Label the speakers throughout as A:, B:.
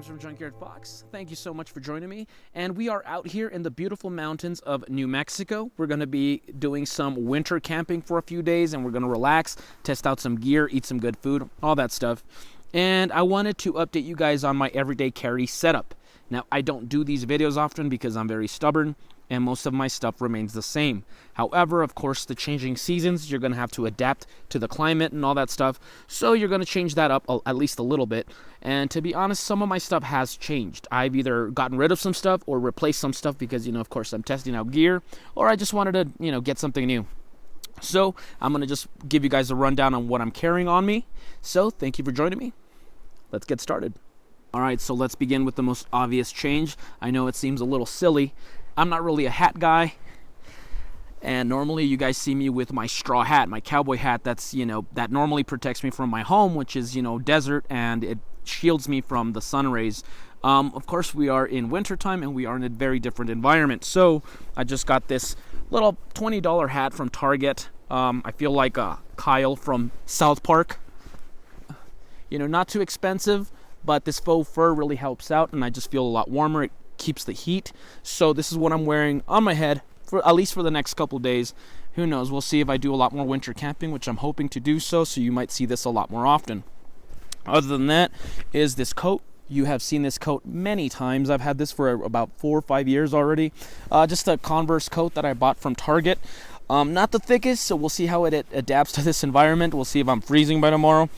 A: James from Junkyard Fox. Thank you so much for joining me. And we are out here in the beautiful mountains of New Mexico. We're going to be doing some winter camping for a few days, and we're going to relax, test out some gear, eat some good food, all that stuff. And I wanted to update you guys on my everyday carry setup. Now, I don't do these videos often because I'm very stubborn, and most of my stuff remains the same. However, of course, the changing seasons, you're going to have to adapt to the climate and all that stuff. So you're going to change that up at least a little bit. And to be honest, some of my stuff has changed. I've either gotten rid of some stuff or replaced some stuff because, of course, I'm testing out gear, or I just wanted to, get something new. So I'm going to just give you guys a rundown on what I'm carrying on me. So thank you for joining me. Let's get started. All right, so let's begin with the most obvious change. I know it seems a little silly. I'm not really a hat guy, and normally you guys see me with my straw hat, my cowboy hat that's, that normally protects me from my home, which is, desert, and it shields me from the sun rays. Of course, we are in wintertime, and we are in a very different environment, so I just got this little $20 hat from Target. I feel like Kyle from South Park. Not too expensive, but this faux fur really helps out, and I just feel a lot warmer. It keeps the heat. So this is what I'm wearing on my head for at least for the next couple days. Who knows, we'll see if I do a lot more winter camping, which I'm hoping to do so you might see this a lot more often. Other than that is this coat. You have seen this coat many times. I've had this for about 4 or 5 years already. Just a Converse coat that I bought from Target. Not the thickest, so we'll see how it adapts to this environment. We'll see if I'm freezing by tomorrow.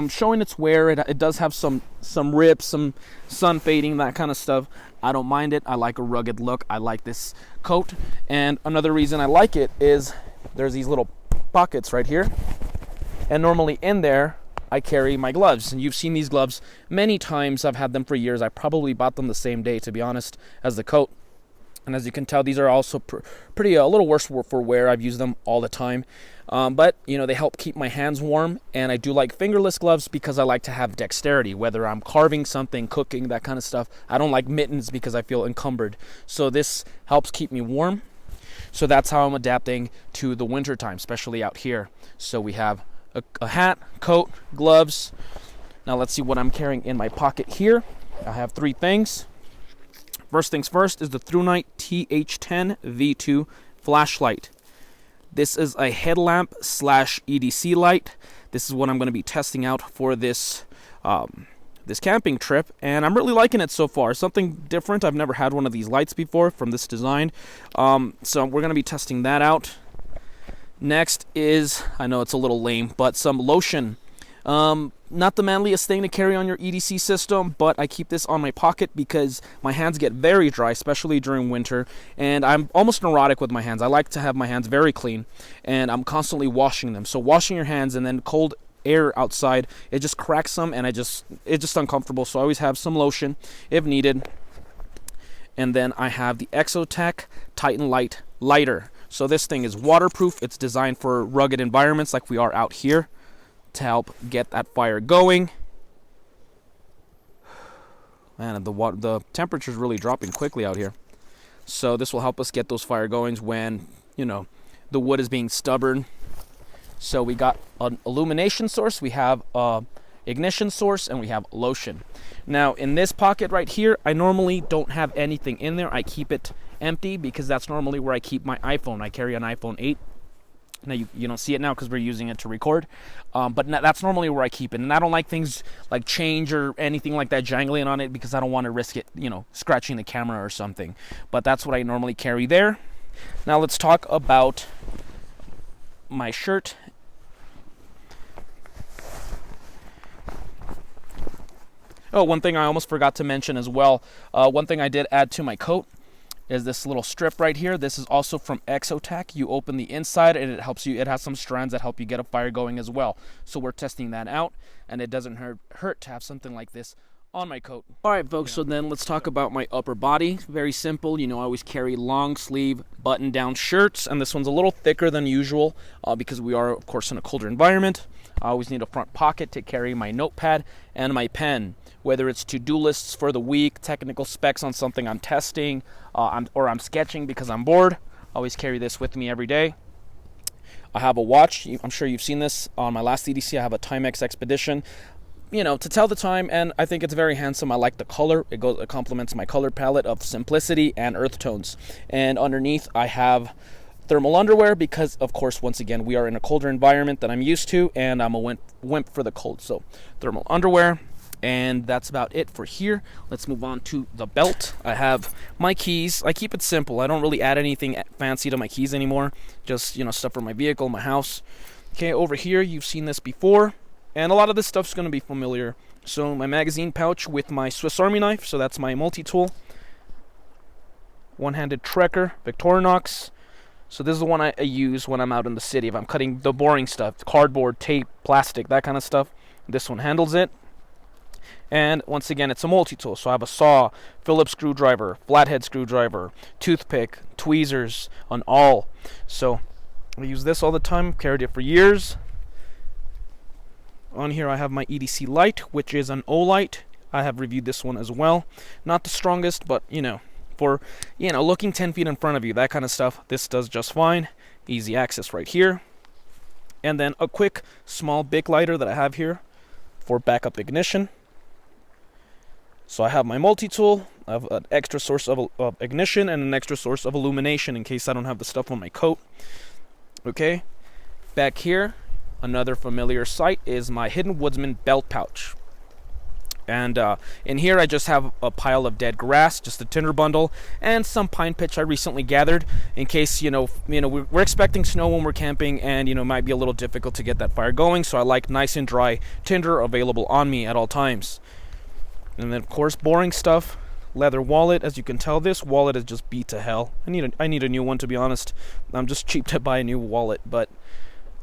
A: Showing its wear, it does have some rips, some sun fading, that kind of stuff. I don't mind it. I like a rugged look. I like this coat. And another reason I like it is there's these little pockets right here. And normally in there, I carry my gloves. And you've seen these gloves many times. I've had them for years. I probably bought them the same day, to be honest, as the coat. And as you can tell, these are also pretty a little worse for wear. I've used them all the time. But, they help keep my hands warm. And I do like fingerless gloves because I like to have dexterity, whether I'm carving something, cooking, that kind of stuff. I don't like mittens because I feel encumbered. So this helps keep me warm. So that's how I'm adapting to the winter time, especially out here. So we have a hat, coat, gloves. Now let's see what I'm carrying in my pocket here. I have 3 things. First things first is the ThruNite TH10 V2 flashlight. This is a headlamp / EDC light. This is what I'm going to be testing out for this camping trip, and I'm really liking it so far. Something different. I've never had one of these lights before from this design, so we're going to be testing that out. Next is, I know it's a little lame, but some lotion. Not the manliest thing to carry on your EDC system, but I keep this on my pocket because my hands get very dry, especially during winter, and I'm almost neurotic with my hands. I like to have my hands very clean, and I'm constantly washing them. So washing your hands and then cold air outside, it just cracks them, and it's just uncomfortable. So I always have some lotion if needed. And then I have the Exotech Titan Light lighter. So this thing is waterproof. It's designed for rugged environments like we are out here, to help get that fire going. Man, the temperature is really dropping quickly out here. So this will help us get those fire goings when, the wood is being stubborn. So we got an illumination source, we have a ignition source, and we have lotion. Now in this pocket right here, I normally don't have anything in there. I keep it empty because that's normally where I keep my iPhone. I carry an iPhone 8. Now, you don't see it now because we're using it to record, but that's normally where I keep it. And I don't like things like change or anything like that jangling on it because I don't want to risk it, scratching the camera or something. But that's what I normally carry there. Now, let's talk about my shirt. Oh, one thing I almost forgot to mention as well. One thing I did add to my coat is this little strip right here. This is also from Exotech. You open the inside and it helps you. It has some strands that help you get a fire going as well. So we're testing that out, and it doesn't hurt to have something like this on my coat. All right, folks, so then let's talk about my upper body. Very simple. I always carry long sleeve button down shirts, and this one's a little thicker than usual because we are, of course, in a colder environment. I always need a front pocket to carry my notepad and my pen, whether it's to-do lists for the week, technical specs on something I'm testing, or I'm sketching because I'm bored. I always carry this with me every day. I have a watch. I'm sure you've seen this on my last EDC. I have a Timex Expedition. to tell the time, and I think it's very handsome. I like the color. It complements my color palette of simplicity and earth tones. And underneath I have thermal underwear because, of course, once again, we are in a colder environment than I'm used to, and I'm a wimp for the cold. So thermal underwear, and that's about it for here. Let's move on to the belt. I have my keys. I keep it simple. I don't really add anything fancy to my keys anymore. Just, stuff for my vehicle, my house. Okay, over here, you've seen this before. And a lot of this stuff's going to be familiar. So my magazine pouch with my Swiss Army knife. So that's my multi-tool. One-handed Trekker, Victorinox. So this is the one I use when I'm out in the city. If I'm cutting the boring stuff, cardboard, tape, plastic, that kind of stuff. This one handles it. And once again, it's a multi-tool. So I have a saw, Phillips screwdriver, flathead screwdriver, toothpick, tweezers, an awl. So I use this all the time. Carried it for years. On here I have my EDC light, which is an Olight. I have reviewed this one as well. Not the strongest, but for looking 10 feet in front of you, that kind of stuff, this does just fine. Easy access right here. And then a quick small Bic lighter that I have here for backup ignition. So I have my multi-tool. I have an extra source of ignition and an extra source of illumination in case I don't have the stuff on my coat. Okay, back here, another familiar sight is my Hidden Woodsman belt pouch. And in here I just have a pile of dead grass, just a tinder bundle, and some pine pitch I recently gathered in case, we're expecting snow when we're camping, and, it might be a little difficult to get that fire going, so I like nice and dry tinder available on me at all times. And then, of course, boring stuff, leather wallet. As you can tell, this wallet is just beat to hell. I need a new one, to be honest. I'm just cheap to buy a new wallet, but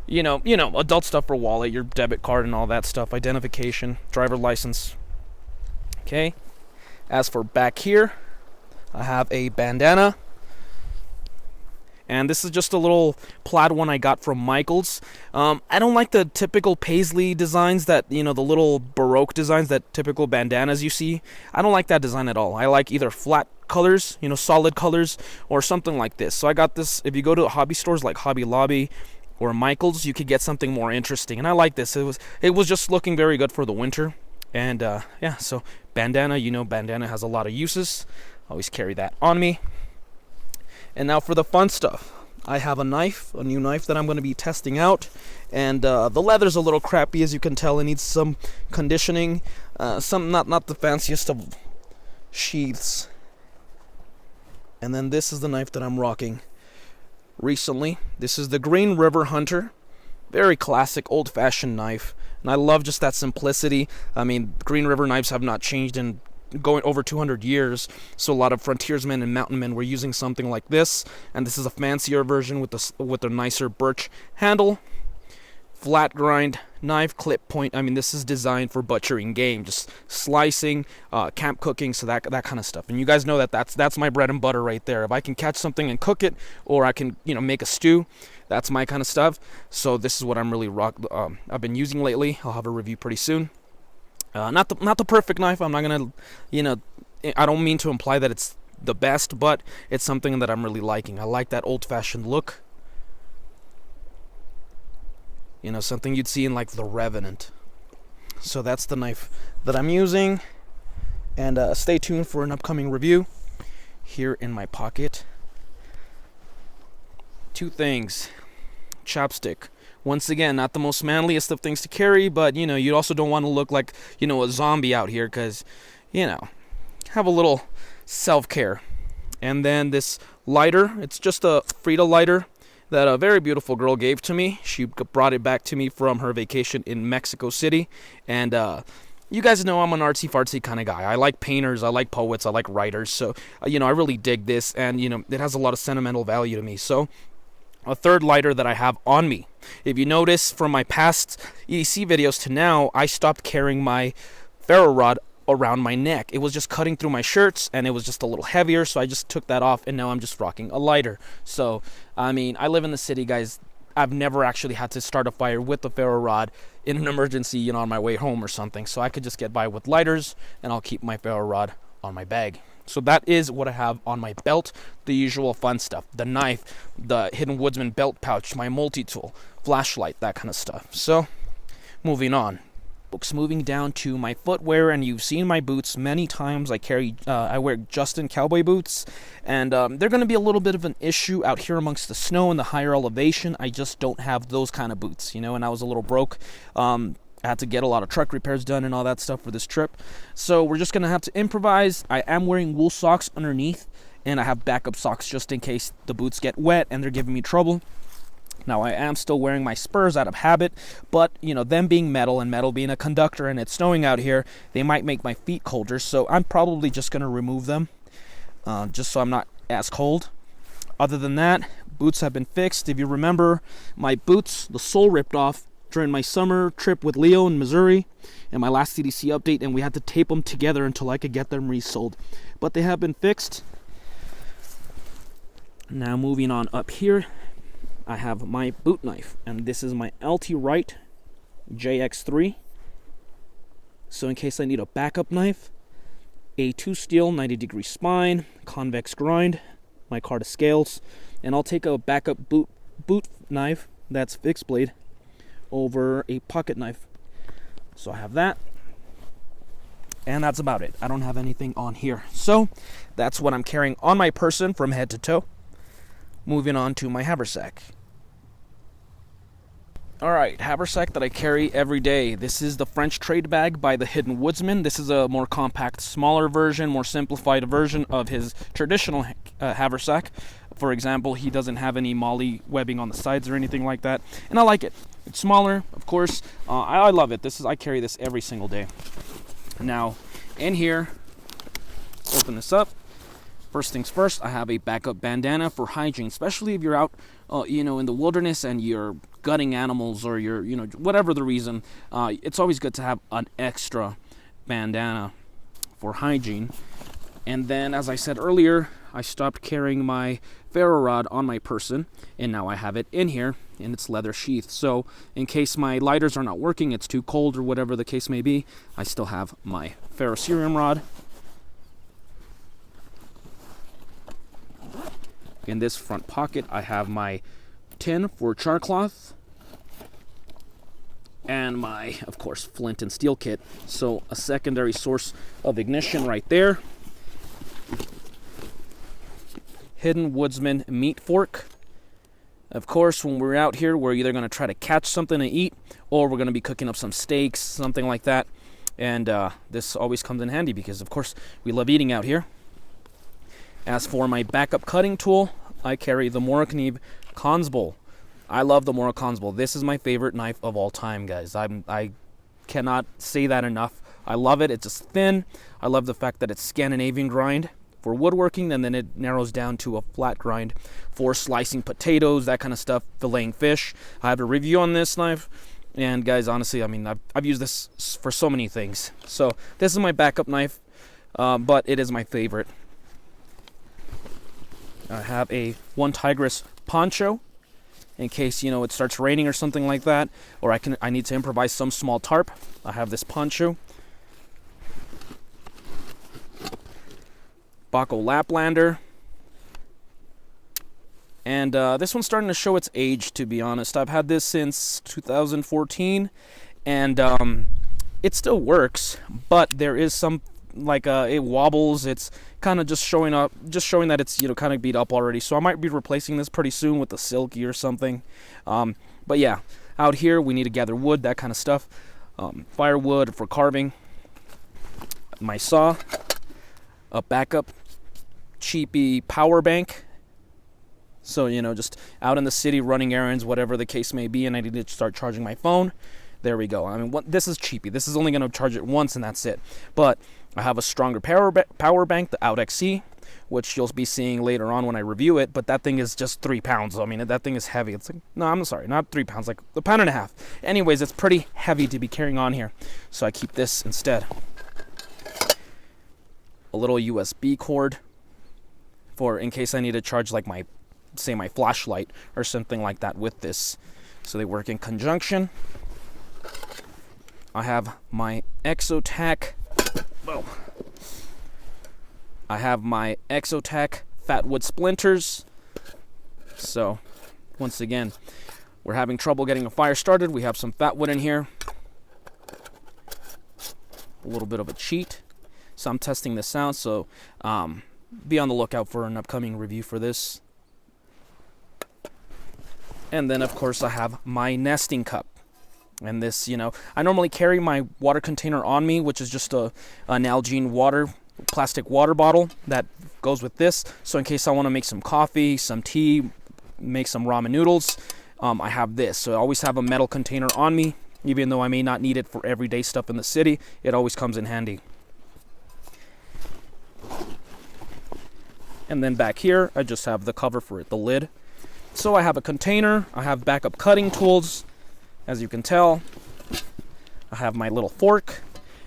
A: adult stuff for wallet, your debit card and all that stuff, identification, driver license. Okay. As for back here, I have a bandana. And this is just a little plaid one I got from Michaels. I don't like the typical paisley designs that, the little Baroque designs that typical bandanas you see. I don't like that design at all. I like either flat colors, solid colors, or something like this. So I got this. If you go to hobby stores like Hobby Lobby or Michaels, you could get something more interesting. And I like this. It was just looking very good for the winter. And yeah, so bandana, bandana has a lot of uses. Always carry that on me. And now for the fun stuff. I have a new knife that I'm going to be testing out. And the leather's a little crappy, as you can tell. It needs some conditioning. Not the fanciest of sheaths. And then this is the knife that I'm rocking recently. This is the Green River Hunter. Very classic, old-fashioned knife. And I love just that simplicity. I mean, Green River knives have not changed in going over 200 years, so a lot of frontiersmen and mountain men were using something like this, and this is a fancier version with a nicer birch handle, flat grind knife, clip point. I mean, this is designed for butchering game, just slicing, camp cooking, so that kind of stuff. And you guys know that's my bread and butter right there. If I can catch something and cook it, or I can make a stew, that's my kind of stuff. So this is what I'm really I've been using lately. I'll have a review pretty soon. Not the perfect knife. I'm not gonna, I don't mean to imply that it's the best, but it's something that I'm really liking. I like that old-fashioned look. Something you'd see in like The Revenant. So that's the knife that I'm using. And stay tuned for an upcoming review. Here in my pocket, two things. Chapstick. Once again, not the most manliest of things to carry, but, you also don't want to look like, a zombie out here, because, have a little self-care. And then this lighter, it's just a Frida lighter that a very beautiful girl gave to me. She brought it back to me from her vacation in Mexico City, and you guys know I'm an artsy-fartsy kind of guy. I like painters, I like poets, I like writers, so, I really dig this, and, it has a lot of sentimental value to me, so a third lighter that I have on me. If you notice from my past EDC videos to now, I stopped carrying my ferro rod around my neck. It was just cutting through my shirts, and it was just a little heavier, so I just took that off, and now I'm just rocking a lighter. So, I mean, I live in the city, guys. I've never actually had to start a fire with a ferro rod in an emergency, on my way home or something. So I could just get by with lighters, and I'll keep my ferro rod on my bag. So that is what I have on my belt, the usual fun stuff, the knife, the Hidden Woodsman belt pouch, my multi-tool, flashlight, that kind of stuff. So, moving on. Moving down to my footwear, and you've seen my boots many times. I wear Justin cowboy boots, and they're going to be a little bit of an issue out here amongst the snow and the higher elevation. I just don't have those kind of boots, and I was a little broke. I had to get a lot of truck repairs done and all that stuff for this trip, so we're just going to have to improvise. I am wearing wool socks underneath, and I have backup socks just in case the boots get wet and they're giving me trouble. Now, I am still wearing my Spurs out of habit, but, them being metal and metal being a conductor and it's snowing out here, they might make my feet colder, so I'm probably just going to remove them, just so I'm not as cold. Other than that, boots have been fixed. If you remember, my boots, the sole ripped off during my summer trip with Leo in Missouri and my last CDC update, and we had to tape them together until I could get them resoled. But they have been fixed. Now, moving on up here, I have my boot knife, and this is my LT Wright JX3. So in case I need a backup knife, A2 steel, 90-degree spine, convex grind, my Carta scales, and I'll take a backup boot knife that's fixed blade over a pocket knife. So I have that, and that's about it. I don't have anything on here. So that's what I'm carrying on my person from head to toe. Moving on to my haversack. Alright, haversack that I carry every day. This is the French trade bag by the Hidden Woodsman. This is a more compact, smaller version, more simplified version of his traditional haversack. For example, he doesn't have any MOLLE webbing on the sides or anything like that, and I like it. It's smaller, of course. I love it. I carry this every single day. Now, in here, open this up. First things first, I have a backup bandana for hygiene, especially if you're out, in the wilderness and you're gutting animals or you're, whatever the reason. It's always good to have an extra bandana for hygiene. And then, as I said earlier, I stopped carrying my ferro rod on my person, and now I have it in here in its leather sheath. So, in case my lighters are not working, it's too cold or whatever the case may be, I still have my ferrocerium rod. In this front pocket, I have my tin for char cloth and my, of course, flint and steel kit. So a secondary source of ignition right there. Hidden Woodsman meat fork. Of course, when we're out here, we're either going to try to catch something to eat or we're going to be cooking up some steaks, something like that. And this always comes in handy because, of course, we love eating out here. As for my backup cutting tool, I carry the Morikniv Consbowl. I love the Morikniv Consbowl. This is my favorite knife of all time, guys. I cannot say that enough. I love it. It's just thin. I love the fact that it's Scandinavian grind for woodworking, and then it narrows down to a flat grind for slicing potatoes, that kind of stuff, filleting fish. I have a review on this knife, and guys, honestly, I've used this for so many things. So this is my backup knife, but it is my favorite. I have a One Tigress poncho in case, it starts raining or something like that, or I need to improvise some small tarp. I have this poncho. Bahco Laplander. And this one's starting to show its age, to be honest. I've had this since 2014, and it still works, but there is some, it wobbles. It's kind of just showing that it's, kind of beat up already. So I might be replacing this pretty soon with a Silky or something. But yeah, out here we need to gather wood, that kind of stuff. Firewood for carving. My saw. A backup cheapy power bank. So, just out in the city running errands, whatever the case may be, and I need to start charging my phone. There we go. This is cheapy. This is only going to charge it once, and that's it. But I have a stronger power bank, the Out XC, which you'll be seeing later on when I review it. But that thing is just 3 pounds. That thing is heavy. It's no, I'm sorry, not 3 pounds, like 1.5 pounds. Anyways, it's pretty heavy to be carrying on here, so I keep this instead. A little USB cord for in case I need to charge my flashlight or something like that with this. So they work in conjunction. I have my Exotac. Oh. I have my Exotac Fatwood splinters. So, once again, we're having trouble getting a fire started. We have some Fatwood in here. a little bit of a cheat. So I'm testing this out, so be on the lookout for an upcoming review for this. And then, of course, I have my nesting cup. And this, you know, I normally carry my water container on me, which is just an Nalgene water, plastic water bottle that goes with this. So in case I want to make some coffee, some tea, make some ramen noodles, I have this. So I always have a metal container on me, even though I may not need it for everyday stuff in the city. It always comes in handy. And then back here, I just have the cover for it, the lid. So I have a container, I have backup cutting tools, as you can tell. I have my little fork.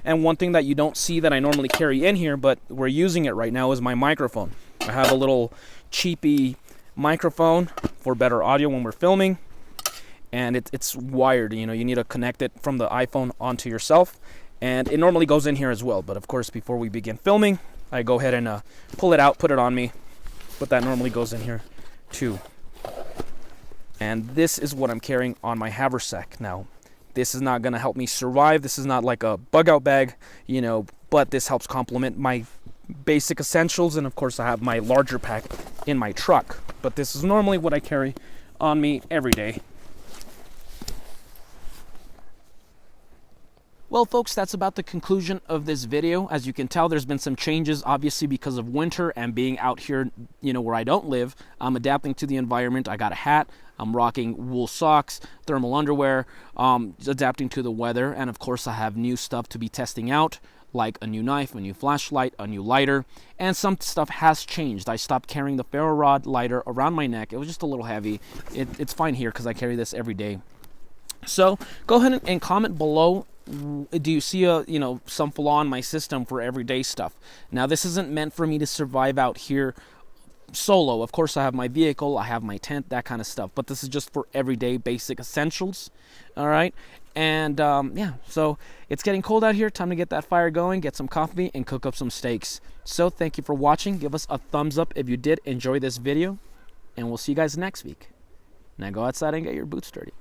A: And one thing that you don't see that I normally carry in here, but we're using it right now, is my microphone. I have a little cheapy microphone for better audio when we're filming. And it's wired, you know, you need to connect it from the iPhone onto yourself. And it normally goes in here as well. But of course, before we begin filming, I go ahead and pull it out, put it on me. But that normally goes in here too. And this is what I'm carrying on my haversack. Now, this is not going to help me survive. This is not like a bug out bag, you know, but this helps complement my basic essentials. And of course, I have my larger pack in my truck. But this is normally what I carry on me every day. Well, folks, that's about the conclusion of this video. As you can tell, there's been some changes, obviously, because of winter and being out here, you know, where I don't live. I'm adapting to the environment. I got a hat. I'm rocking wool socks, thermal underwear, adapting to the weather. And, of course, I have new stuff to be testing out, like a new knife, a new flashlight, a new lighter. And some stuff has changed. I stopped carrying the ferro rod lighter around my neck. It was just a little heavy. It's fine here because I carry this every day. So go ahead and comment below. Do you see some flaw in my system for everyday stuff? Now, this isn't meant for me to survive out here solo. Of course, I have my vehicle, I have my tent, that kind of stuff. But this is just for everyday basic essentials. All right. And yeah, so it's getting cold out here. Time to get that fire going, get some coffee, and cook up some steaks. So thank you for watching. Give us a thumbs up if you did enjoy this video. And we'll see you guys next week. Now go outside and get your boots dirty.